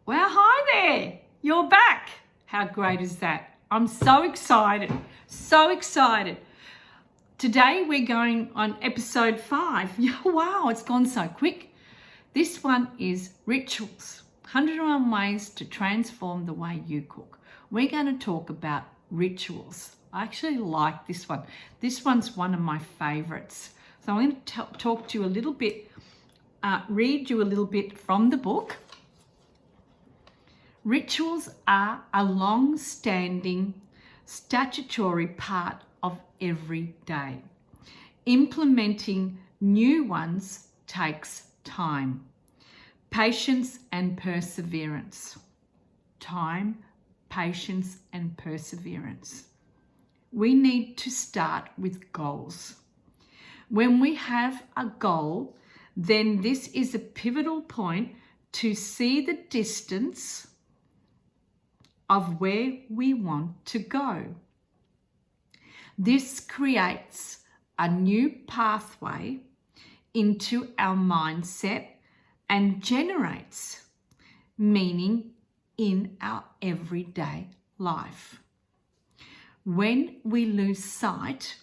Well, hi there. You're back. How great is that? I'm so excited. So excited. Today we're going on episode 5. Wow, it's gone so quick. This one is rituals. 101 ways to transform the way you cook. We're going to talk about rituals. I actually like this one. This one's one of my favorites. So I'm going to talk to you a little bit, read you a little bit from the book. Rituals are a long-standing statutory part of every day. Implementing new ones takes time, patience and perseverance. Time, patience and perseverance. We need to start with goals. When we have a goal, then this is a pivotal point to see the distance of where we want to go. This creates a new pathway into our mindset and generates meaning in our everyday life. When we lose sight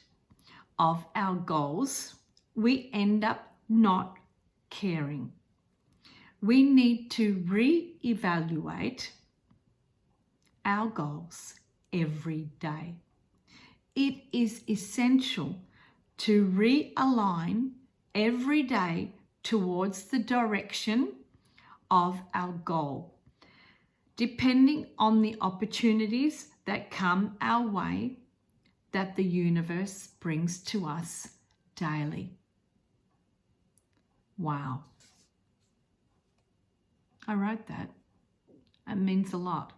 of our goals, we end up not caring. We need to re-evaluate our goals every day. It is essential to realign every day towards the direction of our goal, depending on the opportunities that come our way that the universe brings to us daily. Wow. I wrote that. It means a lot,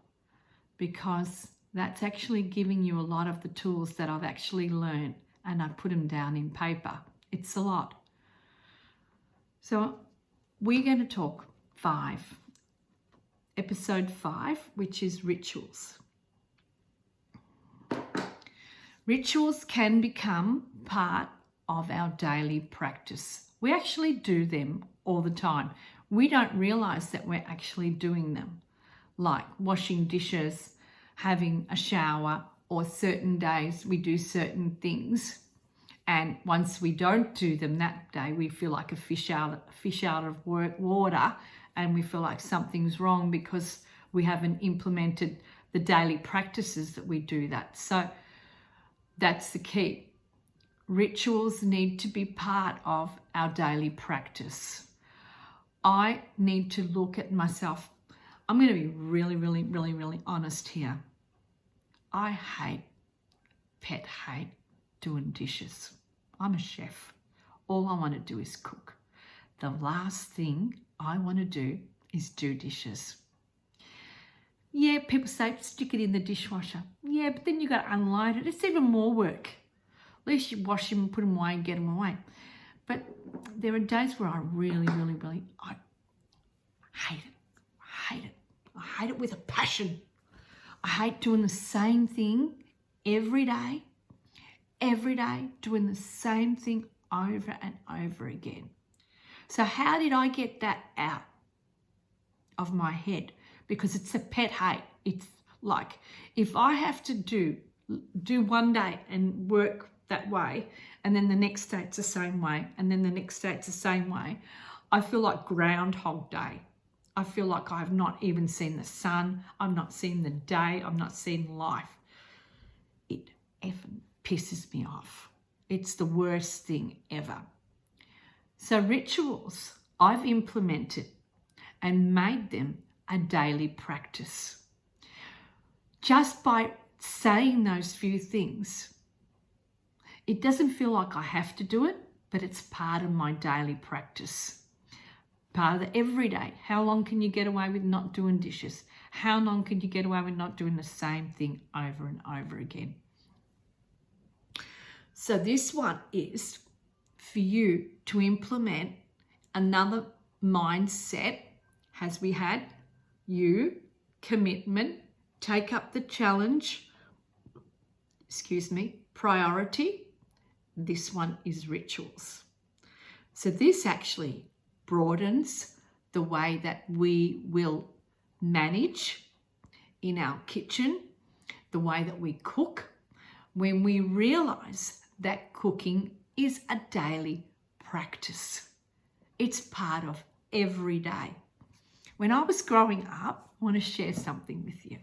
because that's actually giving you a lot of the tools that I've actually learned, and I put them down in paper. It's a lot. So we're going to talk episode 5, which is rituals. Rituals can become part of our daily practice. We actually do them all the time. We don't realize that we're actually doing them, like washing dishes, having a shower, or certain days we do certain things, and once we don't do them that day, we feel like a fish out of water, and we feel like something's wrong because we haven't implemented the daily practices that we do that. So that's the key. Rituals need to be part of our daily practice. I need to look at myself. I'm going to be really honest here. I hate doing dishes. I'm a chef. All I want to do is cook. The last thing I want to do is do dishes. Yeah, people say stick it in the dishwasher. Yeah, but then you got to unload it. It's even more work. At least you wash them, put them away and get them away. But there are days where I really I hate it. I hate it with a passion. I hate doing the same thing every day, doing the same thing over and over again. So how did I get that out of my head? Because it's a pet hate. It's like, if I have to do one day and work that way, and then the next day it's the same way, and then the next day it's the same way, I feel like Groundhog Day. I feel like I've not even seen the sun. I've not seen the day. I've not seen life. It effing pisses me off. It's the worst thing ever. So rituals, I've implemented and made them a daily practice. Just by saying those few things, it doesn't feel like I have to do it, but it's part of my daily practice. Part of the everyday. How long can you get away with not doing dishes? How long can you get away with not doing the same thing over and over again? So this one is for you to implement another mindset, as we had commitment, take up the challenge, priority. This one is rituals. So this actually broadens the way that we will manage in our kitchen, the way that we cook, when we realize that cooking is a daily practice. It's part of every day. When I was growing up, I want to share something with you.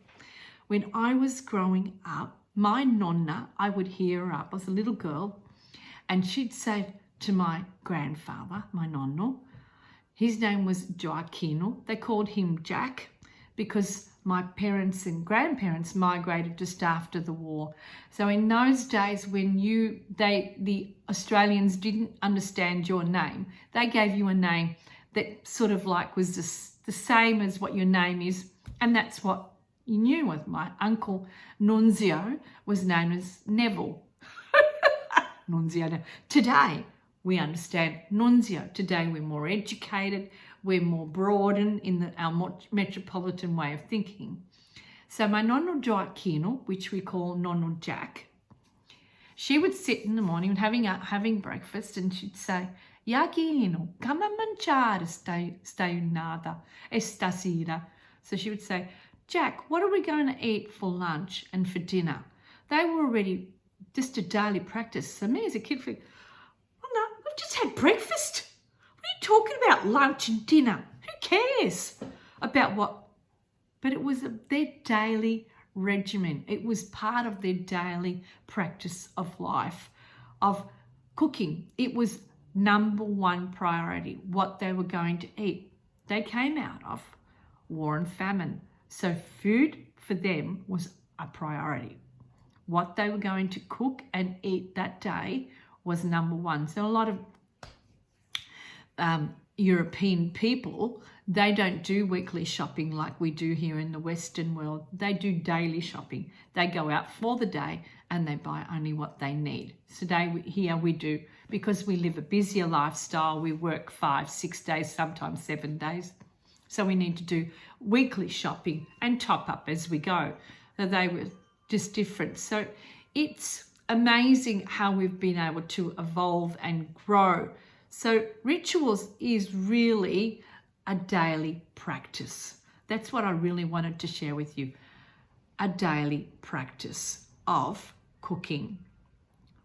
When I was growing up, my nonna, I would hear her up. I was a little girl, and she'd say to my grandfather, my nonno, his name was Joaquino. They called him Jack because my parents and grandparents migrated just after the war. So in those days when the Australians didn't understand your name, they gave you a name that sort of like was the same as what your name is, and that's what you knew. With my uncle Nunzio was known as Neville. Nunzio. Today we understand Nunzio. Today we're more educated, we're more broadened in our metropolitan way of thinking. So my nonno Joaquino, which we call Nonno Jack, she would sit in the morning having breakfast, and she'd say, Joaquino, come a mangiare stasera. So she would say, Jack, what are we going to eat for lunch and for dinner? They were already just a daily practice. So me as a kid, well, no, we've just had breakfast. What are you talking about, lunch and dinner? Who cares about what? But it was their daily regimen. It was part of their daily practice of life, of cooking. It was number one priority, what they were going to eat. They came out of war and famine. So food for them was a priority. What they were going to cook and eat that day was number one. So a lot of European people, they don't do weekly shopping like we do here in the Western world. They do daily shopping. They go out for the day and they buy only what they need. Today here we do, because we live a busier lifestyle. We work 5, 6 days, sometimes 7 days. So we need to do weekly shopping and top up as we go. So they were just different. So it's amazing how we've been able to evolve and grow. So rituals is really a daily practice. That's what I really wanted to share with you. A daily practice of cooking.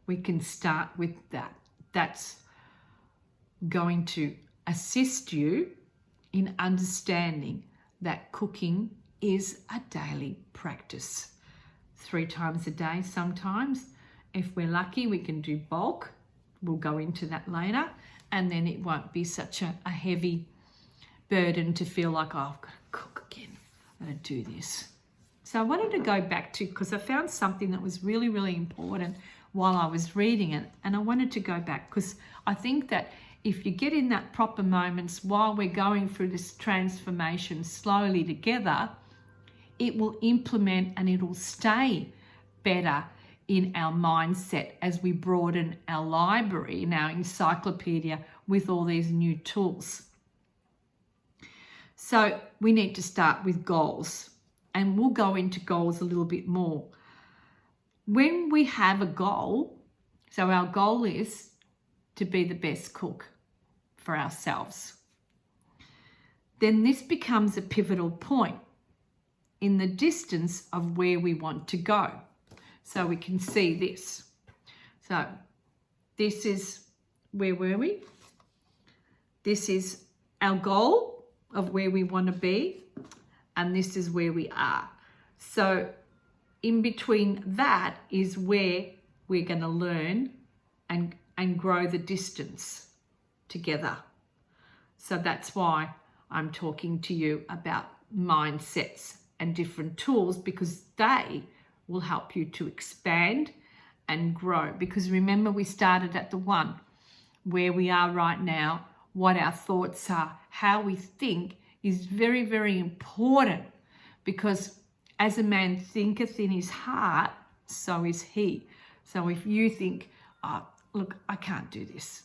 We can start with that. That's going to assist you in understanding that cooking is a daily practice. 3 times a day sometimes. If we're lucky, we can do bulk. We'll go into that later. And then it won't be such a heavy burden to feel like, oh, I've got to cook again. I'm going to do this. So I wanted to go back to, because I found something that was really, really important while I was reading it. And I wanted to go back because I think that if you get in that proper moments while we're going through this transformation slowly together, it will implement and it will stay better in our mindset as we broaden our library and our encyclopedia with all these new tools. So we need to start with goals, and we'll go into goals a little bit more. When we have a goal, so our goal is to be the best cook for ourselves, then this becomes a pivotal point in the distance of where we want to go. So we can see this. So this is, where were we? This is our goal of where we want to be, and this is where we are. So in between that is where we're going to learn and grow the distance together. So that's why I'm talking to you about mindsets and different tools, because they will help you to expand and grow. Because remember, we started at the 1, where we are right now, what our thoughts are, how we think is very, very important, because as a man thinketh in his heart, so is he. So if you think, oh, look, I can't do this,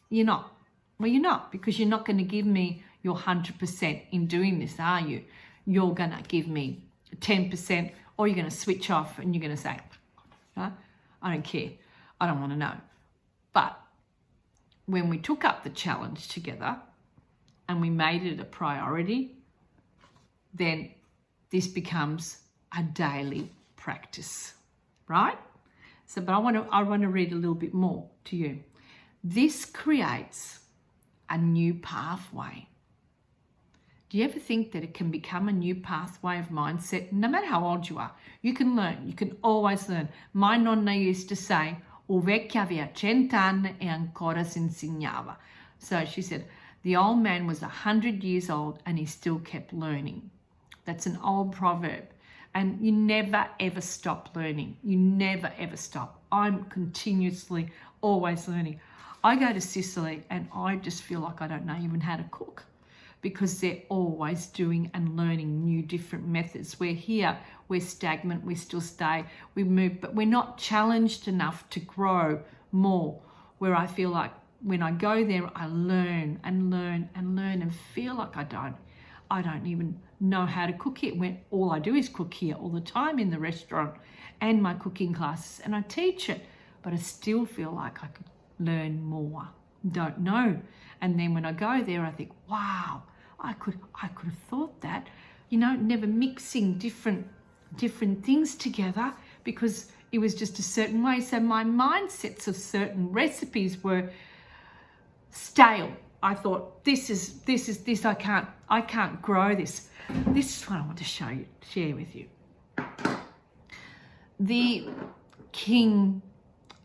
you're not. Well, you're not, because you're not going to give me your 100% in doing this, are you? You're going to give me 10%, or you're going to switch off and you're going to say, I don't care. I don't want to know. But when we took up the challenge together and we made it a priority, then this becomes a daily practice, right? So, but I want to read a little bit more to you. This creates a new pathway. Do you ever think that it can become a new pathway of mindset? No matter how old you are, you can learn. You can always learn. My nonna used to say, "O vecchia aveva 100 anni e ancora si insegnava." So she said, the old man was 100 years old and he still kept learning. That's an old proverb. And you never ever stop learning. You never ever stop. I'm continuously always learning. I go to Sicily and I just feel like I don't know even how to cook, because they're always doing and learning new different methods. We're here, we're stagnant, we still stay, we move, but we're not challenged enough to grow more, where I feel like when I go there, I learn and learn and learn and feel like I don't even know how to cook here, when all I do is cook here all the time in the restaurant and my cooking classes, and I teach it, but I still feel like I could learn more. Don't know. And then when I go there, I think, wow, I could have thought that, never mixing different things together, because it was just a certain way. So my mindsets of certain recipes were stale. I thought, this I can't grow this. This is what I want to share with you. The king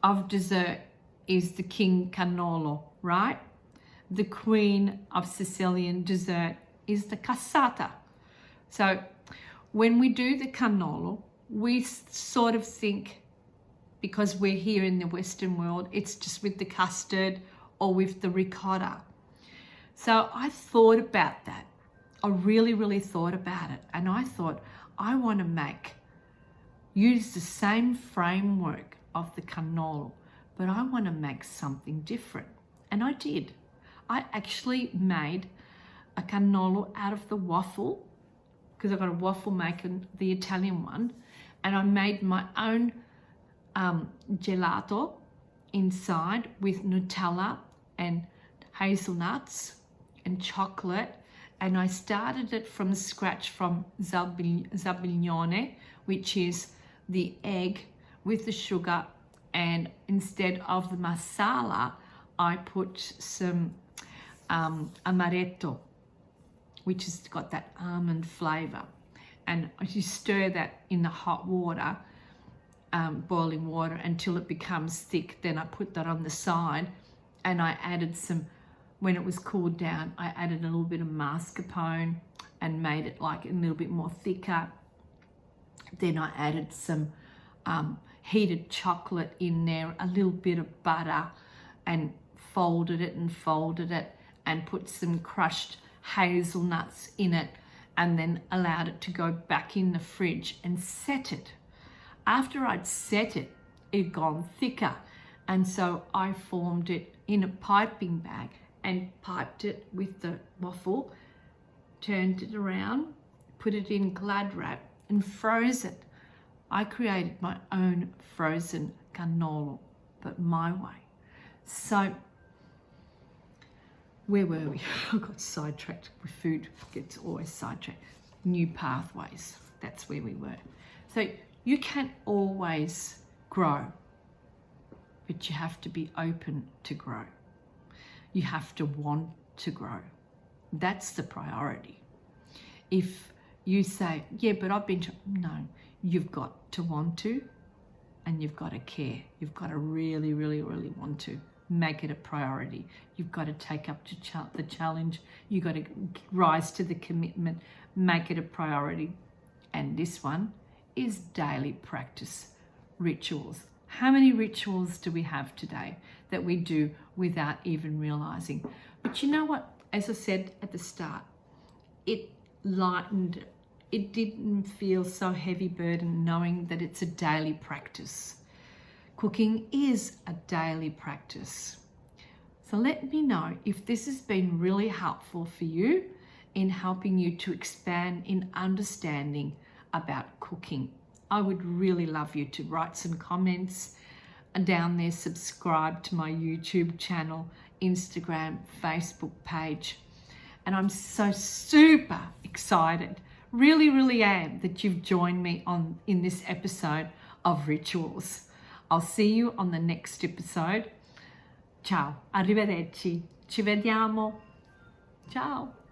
of dessert is the king cannolo, right? The queen of Sicilian dessert is the cassata. So when we do the cannolo, we sort of think, because we're here in the Western world, it's just with the custard or with the ricotta. So I thought about that. I really, really thought about it. And I thought, I want to use the same framework of the cannolo, but I want to make something different. And I did. I actually made a cannolo out of the waffle, because I've got a waffle maker, the Italian one, and I made my own gelato inside with Nutella and hazelnuts and chocolate, and I started it from scratch from zabiglione, which is the egg with the sugar, and instead of the masala, I put some amaretto, which has got that almond flavour, and you stir that in the hot water, boiling water, until it becomes thick. Then I put that on the side, and I added some, when it was cooled down, I added a little bit of mascarpone and made it like a little bit more thicker. Then I added some heated chocolate in there, a little bit of butter, and folded it and put some crushed hazelnuts in it, and then allowed it to go back in the fridge and set it. After I'd set it, it had gone thicker, and so I formed it in a piping bag and piped it with the waffle, turned it around, put it in Glad wrap and froze it. I created my own frozen cannolo, but my way. So where were we? I got sidetracked with food. Gets always sidetracked. New pathways. That's where we were. So you can always grow, but you have to be open to grow. You have to want to grow. That's the priority. If you say, yeah, but I've been no, you've got to want to, and you've got to care. You've got to really, really, really want to. Make it a priority. You've got to take up the challenge. You've got to rise to the commitment. Make it a priority. And this one is daily practice rituals. How many rituals do we have today that we do without even realizing? But you know what? As I said at the start, it lightened. It didn't feel so heavy burden knowing that it's a daily practice. Cooking is a daily practice. So let me know if this has been really helpful for you in helping you to expand in understanding about cooking. I would really love you to write some comments down there, subscribe to my YouTube channel, Instagram, Facebook page. And I'm so super excited, Really, really am that you've joined me in this episode of Rituals. I'll see you on the next episode. Ciao, arrivederci, ci vediamo. Ciao.